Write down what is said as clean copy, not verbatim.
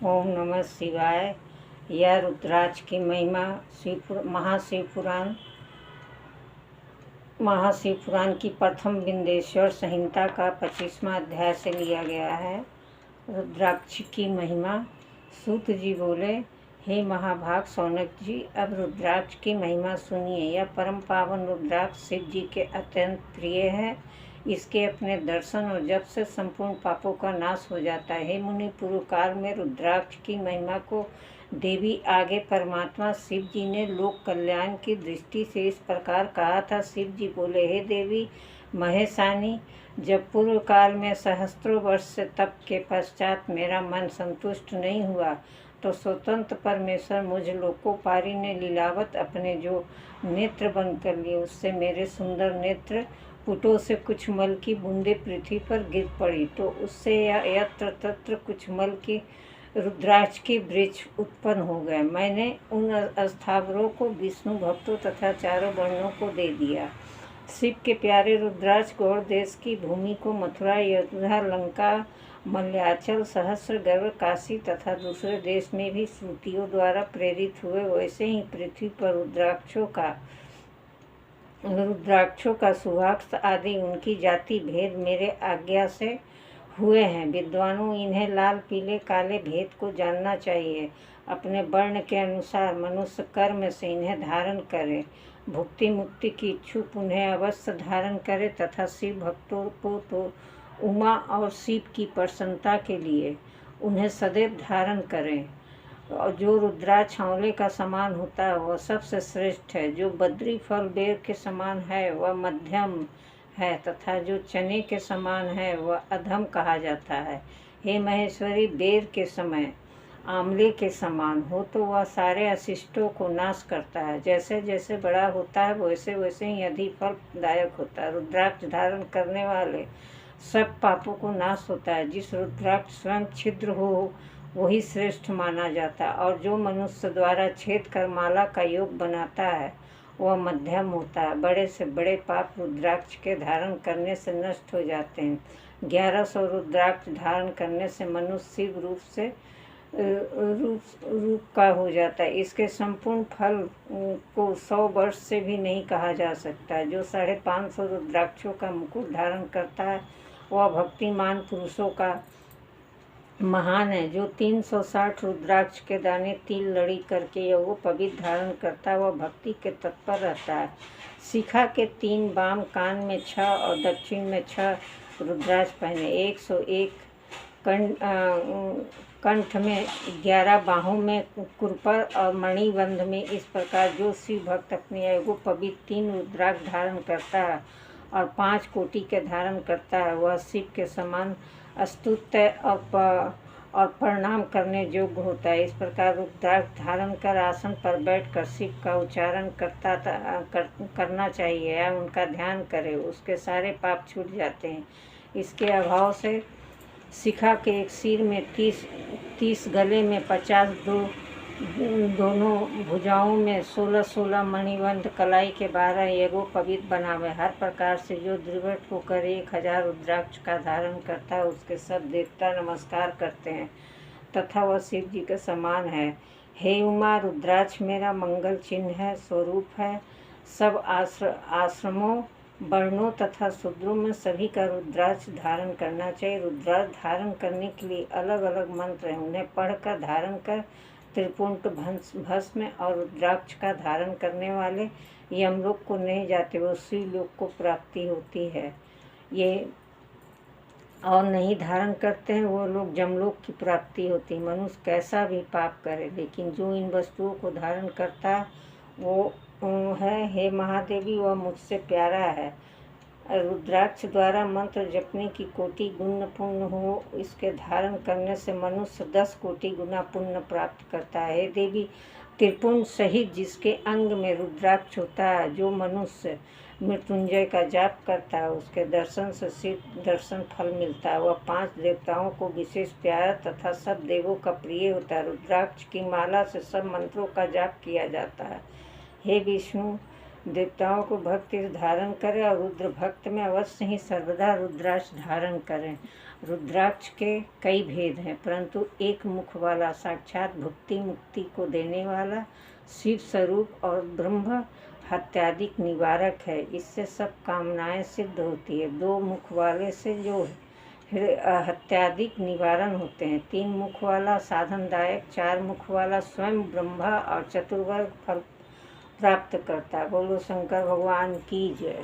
ओम नमः शिवाय। यह रुद्राक्ष की महिमा महाशिव पुराण की प्रथम विंध्येश्वर संहिता का 25वां अध्याय से लिया गया है। रुद्राक्ष की महिमा। सूत जी बोले, हे महाभाग शौनक जी, अब रुद्राक्ष की महिमा सुनिए। यह परम पावन रुद्राक्ष शिव जी के अत्यंत प्रिय है। इसके अपने दर्शन और जप से संपूर्ण पापों का नाश हो जाता है। हे मुनि, पूर्व काल में रुद्राक्ष की महिमा को देवी आगे परमात्मा शिव जी ने लोक कल्याण की दृष्टि से इस प्रकार कहा था। शिव जी बोले, हे देवी महेशानी, जब पूर्व काल में सहस्त्रों वर्ष से तप के पश्चात मेरा मन संतुष्ट नहीं हुआ, तो स्वतंत्र परमेश्वर मुझ लोकोपारी ने लीलावत अपने जो नेत्र बंद कर लिए, उससे मेरे सुंदर नेत्र पुटों से कुछ मल की बूंदे पृथ्वी पर गिर पड़ी, तो उससे यत्र तत्र कुछ मल की रुद्राक्ष के वृक्ष उत्पन्न हो गए। मैंने उन स्थावरों को विष्णु भक्तों तथा चारों वर्णों को दे दिया। शिव के प्यारे रुद्राक्ष गौड़ देश की भूमि को मथुरा, अयोध्या, लंका, मल्याचल, सहस्रगर्भ, काशी तथा दूसरे देश में भी श्रुतियों द्वारा प्रेरित हुए। वैसे ही पृथ्वी पर रुद्राक्षों का सुहाग आदि उनकी जाति भेद मेरे आज्ञा से हुए हैं। विद्वानों, इन्हें लाल, पीले, काले भेद को जानना चाहिए। अपने वर्ण के अनुसार मनुष्य कर्म से इन्हें धारण करे। भुक्ति मुक्ति की इच्छुक उन्हें अवश्य धारण करे तथा शिव भक्तों को तो उमा और शिव की प्रसन्नता के लिए उन्हें सदैव धारण करें। और जो रुद्राक्ष आंवले का समान होता है वह सबसे श्रेष्ठ है। जो बद्री फल बेर के समान है वह मध्यम है तथा जो चने के समान है वह अधम कहा जाता है। हे महेश्वरी, बेर के समय आंवले के समान हो तो वह सारे अशिष्टों को नाश करता है। जैसे जैसे बड़ा होता है वैसे वैसे ही अधिक फलदायक होता है। रुद्राक्ष धारण करने वाले सब पापों को नाश होता है। जिस रुद्राक्ष स्वयं छिद्र हो वही श्रेष्ठ माना जाता है, और जो मनुष्य द्वारा छेद कर माला का योग बनाता है वह मध्यम होता है। बड़े से बड़े पाप रुद्राक्ष के धारण करने से नष्ट हो जाते हैं। 1100 रुद्राक्ष धारण करने से मनुष्य शिव रूप का हो जाता है। इसके संपूर्ण फल को 100 वर्ष से भी नहीं कहा जा सकता। जो 550 रुद्राक्षों का मुकुट धारण करता है वह भक्तिमान पुरुषों का महान है। जो 360 रुद्राक्ष के दाने तिल लड़ी करके वो पवित्र धारण करता है वह भक्ति के तत्पर रहता है। शिखा के 3 बाम, कान में 6 और दक्षिण में 6 रुद्राक्ष पहने। 101 कंठ में 11, बाहों में कुरपर और मणिबंध में। इस प्रकार जो शिव भक्त अपने एगो पवित्र 3 रुद्राक्ष धारण करता है और 5 कोटि के धारण करता है वह शिव के समान स्तुत्य और प्रणाम करने योग्य होता है। इस प्रकार रुद्राक्ष धारण कर आसन पर बैठकर शिव का उच्चारण करना चाहिए या उनका ध्यान करे, उसके सारे पाप छूट जाते हैं। इसके अभाव से शिखा के एक सिर में 30, गले में 50, दोनों भुजाओं में 16 मणिबंध, कलाई के 12 एगो पवित्र बनावे। हर प्रकार से जो दृढ़ होकर 1000 रुद्राक्ष का धारण करता है उसके सब देवता नमस्कार करते हैं तथा वह शिव जी के समान है। हे उमा, रुद्राक्ष मेरा मंगल चिन्ह है, स्वरूप है। सब आश्रमों, वर्णों तथा शूद्रों में सभी का रुद्राक्ष धारण करना चाहिए। रुद्राक्ष धारण करने के लिए अलग अलग मंत्र हैं, उन्हें पढ़कर धारण कर त्रिपुंड भस्म और रुद्राक्ष का धारण करने वाले यमलोक को नहीं जाते, वो शिवलोक को प्राप्ति होती है। ये और नहीं धारण करते हैं वो लोग जमलोक की प्राप्ति होती है। मनुष्य कैसा भी पाप करे लेकिन जो इन वस्तुओं को धारण करता वो है, हे महादेवी, वह मुझसे प्यारा है। रुद्राक्ष द्वारा मंत्र जपने की कोटि गुण पुण्य हो, इसके धारण करने से मनुष्य 10 कोटि गुना पुण्य प्राप्त करता है। हे देवी, त्रिपुंड सहित जिसके अंग में रुद्राक्ष होता है, जो मनुष्य मृत्युंजय का जाप करता है उसके दर्शन से सिद्ध दर्शन फल मिलता है। वह 5 देवताओं को विशेष प्यारा तथा सब देवों का प्रिय होता है। रुद्राक्ष की माला से सब मंत्रों का जाप किया जाता है। हे विष्णु, देवताओं को भक्ति धारण करें और रुद्र भक्त में अवश्य ही सर्वदा रुद्राक्ष धारण करें। रुद्राक्ष के कई भेद हैं, परंतु एक मुख वाला साक्षात भुक्ति मुक्ति को देने वाला शिव स्वरूप और ब्रह्म हत्यादिक निवारक है। इससे सब कामनाएं सिद्ध होती है। दो मुख वाले से जो हत्यादिक निवारण होते हैं। तीन मुख वाला साधनदायक, चार मुख वाला स्वयं ब्रह्मा और चतुर्वर्ग फल प्राप्त करता। बोलो शंकर भगवान की जय।